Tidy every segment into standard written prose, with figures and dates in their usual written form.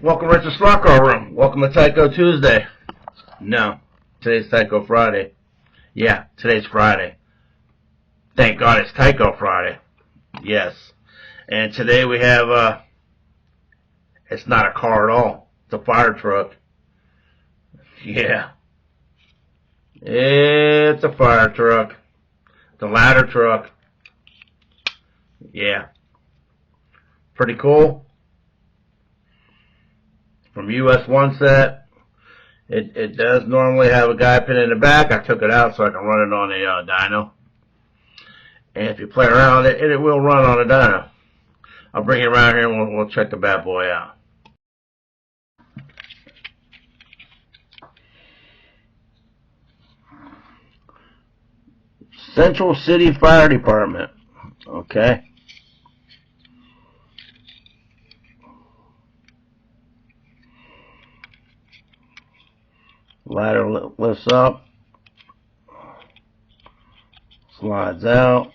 Welcome to the Slot Car Room. Welcome to Tyco Tuesday. No, today's Tyco Friday. Yeah, today's Friday. Thank God it's Tyco Friday. Yes. And today we have, it's not a car at all. It's a fire truck. Yeah. It's a fire truck. It's a ladder truck. Yeah. Pretty cool. From U.S.1 set. It does normally have a guide pin in the back. I took it out so I can run it on a dyno. And if you play around with it, it will run on a dyno. I'll bring it around here and we'll check the bad boy out. Central City Fire Department. Okay. Ladder lifts up, slides out,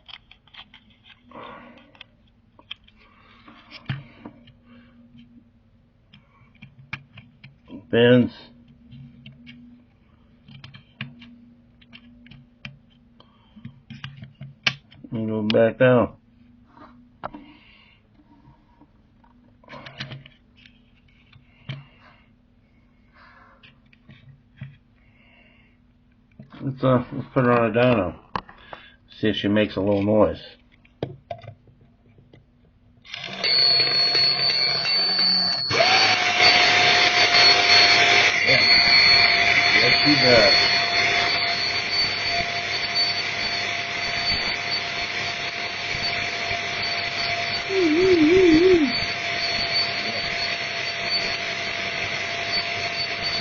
bends, and goes back down. Let's put her on a dyno. See if she makes a little noise. Yeah. Yes, she does.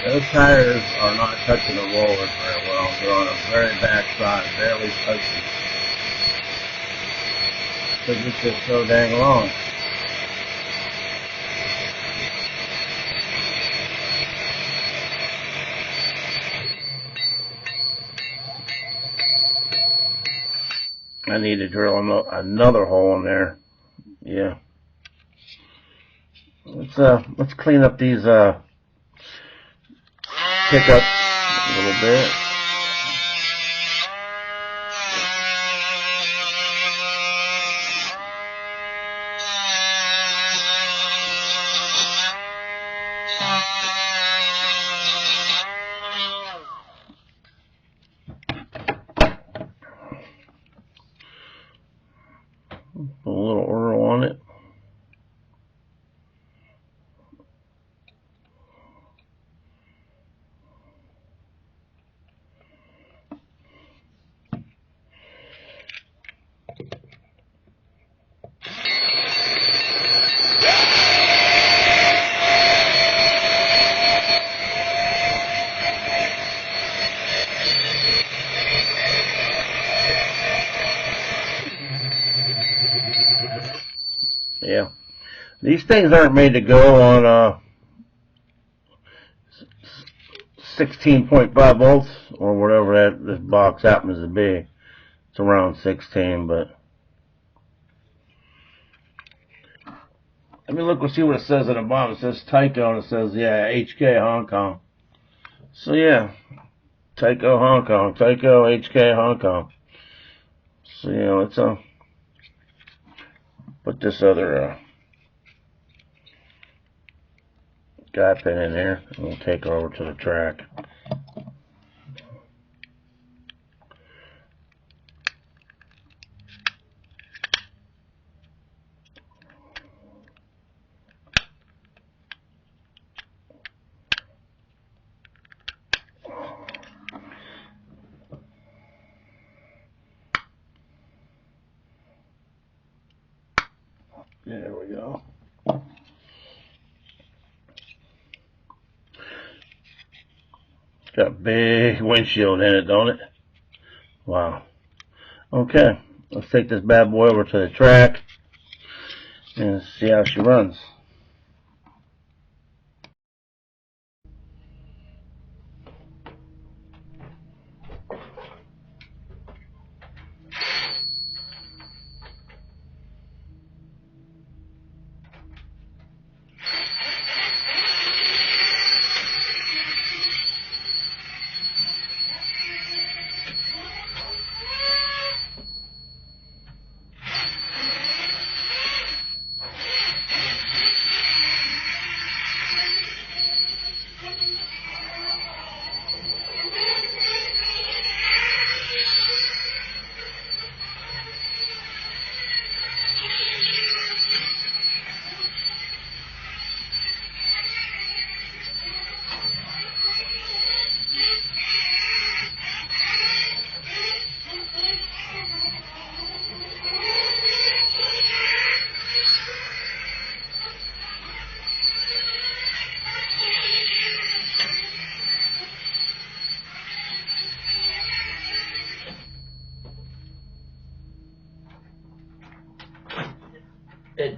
Those tires are not touching the rollers very well. They're on a very back side, barely touching. Because it's just so dang long. I need to drill another hole in there. Yeah. Let's clean up these pickups a little bit. Put a little oil on it. Yeah. These things aren't made to go on 16.5 volts or whatever this box happens to be. It's around 16, but let me look and see what it says at the bottom. It says Tyco and it says, yeah, HK Hong Kong. So yeah, Tyco Hong Kong, Tyco HK Hong Kong. So you know, let's put this other guide pin in there and we'll take her over to the track. There we go. It's got a big windshield in it, don't it? Wow. Okay, let's take this bad boy over to the track and see how she runs.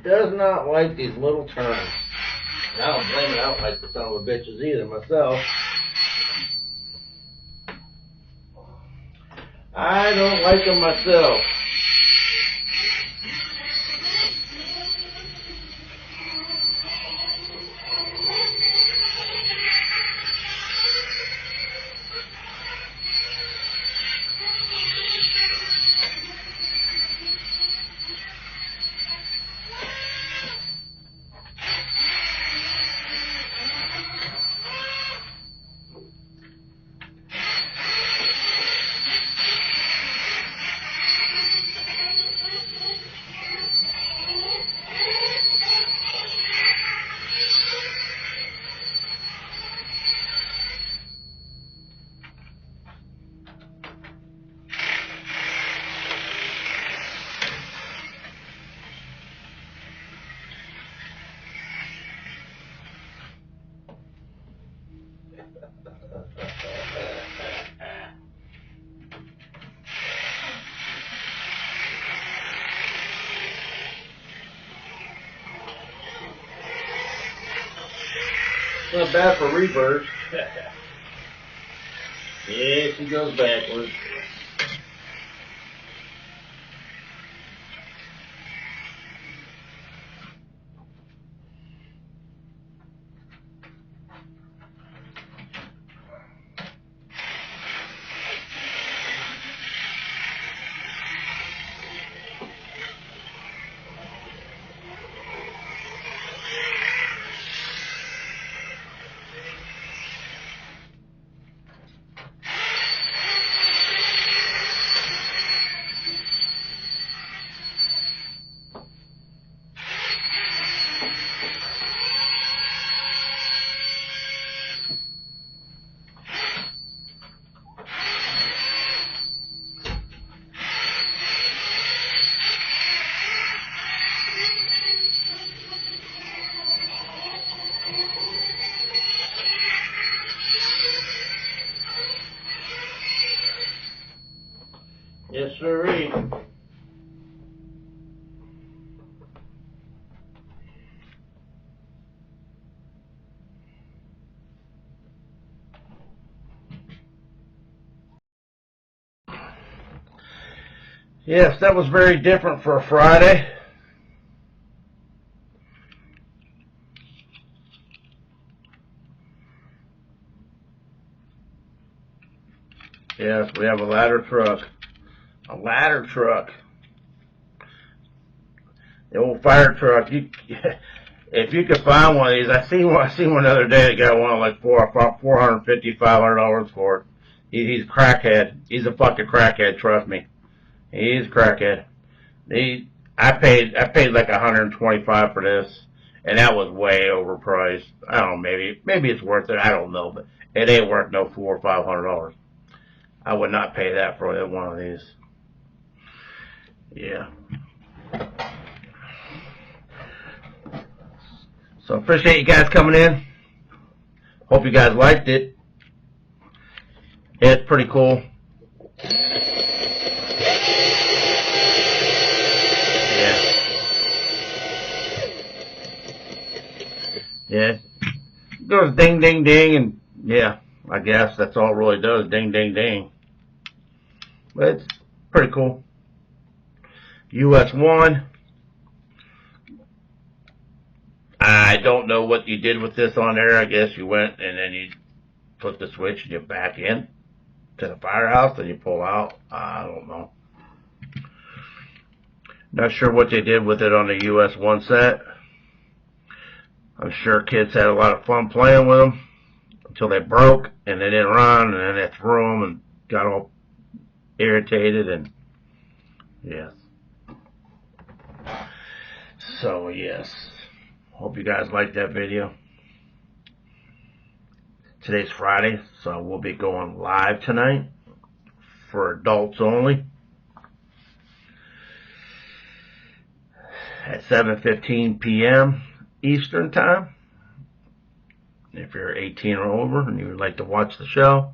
does not like these little turns. And I don't blame it. I don't like the son of a bitches either myself. I don't like them myself. Not bad for reverse. Yeah, she goes backwards. Yes, sirree. Yes, that was very different for a Friday. Yes, we have a ladder truck. A ladder truck. The old fire truck. If you could find one of these, I seen one the other day that got one like $450, $500 for it. He's a crackhead. He's a fucking crackhead, trust me. He's a crackhead. I paid like $125 for this, and that was way overpriced. I don't know, maybe it's worth it. I don't know, but it ain't worth no $400 or $500. I would not pay that for one of these. Yeah. So appreciate you guys coming in. Hope you guys liked it. It's pretty cool. Yeah. It goes ding, ding, ding, and yeah, I guess that's all it really does, ding, ding, ding. But it's pretty cool. U.S.1. I don't know what you did with this on there. I guess you went and then you put the switch and you back in to the firehouse and you pull out. I don't know. Not sure what they did with it on the U.S.1 set. I'm sure kids had a lot of fun playing with them until they broke and they didn't run, and then they threw them and got all irritated, and yes. So yes, hope you guys liked that video. Today's Friday, so we'll be going live tonight for adults only at 7:15 p.m. Eastern time. If you're 18 or over and you would like to watch the show,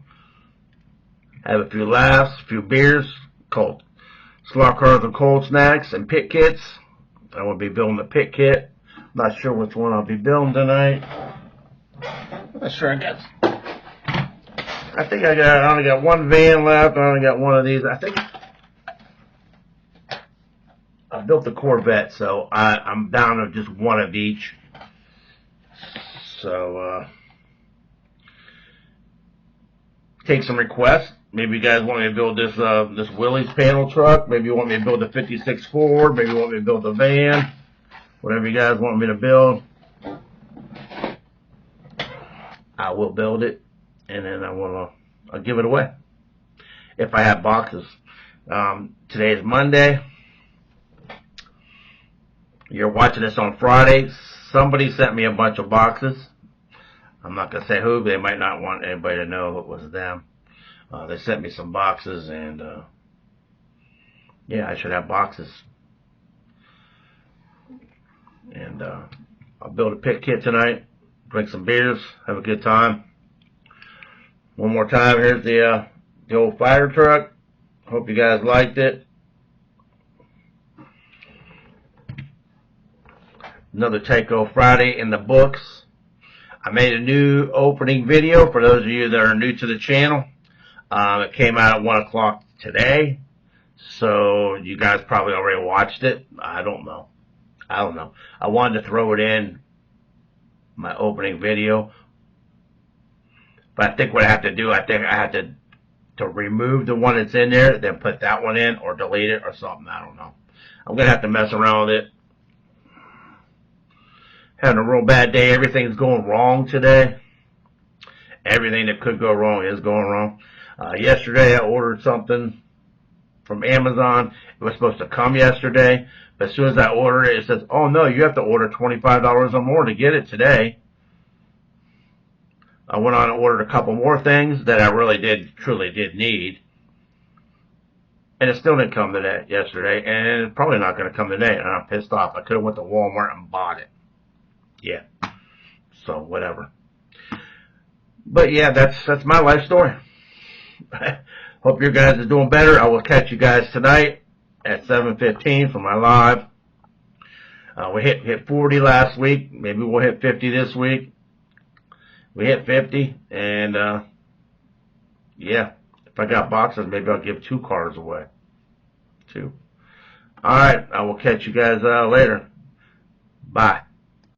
have a few laughs, a few beers, cold slot cars and cold snacks and pit kits, I will be building the pit kit. Not sure which one I'll be building tonight. Not sure. I think I only got one van left. I only got one of these. I think I built the Corvette, so I'm down to just one of each. So take some requests. Maybe you guys want me to build this Willys panel truck. Maybe you want me to build the 56 Ford. Maybe you want me to build the van. Whatever you guys want me to build, I will build it, and then I'll give it away if I have boxes. Today is Monday. You're watching this on Friday. Somebody sent me a bunch of boxes. I'm not gonna say who. They might not want anybody to know it was them. They sent me some boxes, and yeah, I should have boxes. And I'll build a pit kit tonight, drink some beers, have a good time. One more time, here's the old Firetruck. Hope you guys liked it. Another Tyco Friday in the books. I made a new opening video for those of you that are new to the channel. It came out at 1 o'clock today, so you guys probably already watched it. I don't know. I wanted to throw it in my opening video, but I think what I have to do, I have to remove the one that's in there, then put that one in, or delete it, or something. I don't know. I'm gonna have to mess around with it. Having a real bad day. Everything's going wrong today. Everything that could go wrong is going wrong. Yesterday I ordered something from Amazon. It was supposed to come yesterday, but as soon as I ordered it, it says, oh no, you have to order $25 or more to get it today. I went on and ordered a couple more things that I truly did need. And it still didn't come yesterday, and it's probably not going to come today, and I'm pissed off. I could have went to Walmart and bought it. Yeah. So, whatever. But yeah, that's my life story. Hope you guys are doing better. I will catch you guys tonight at 7:15 for my live. We hit 40 last week. Maybe we'll hit 50 this week. We hit 50, and yeah, if I got boxes, maybe I'll give 2 cars away. 2. All right, I will catch you guys later. Bye.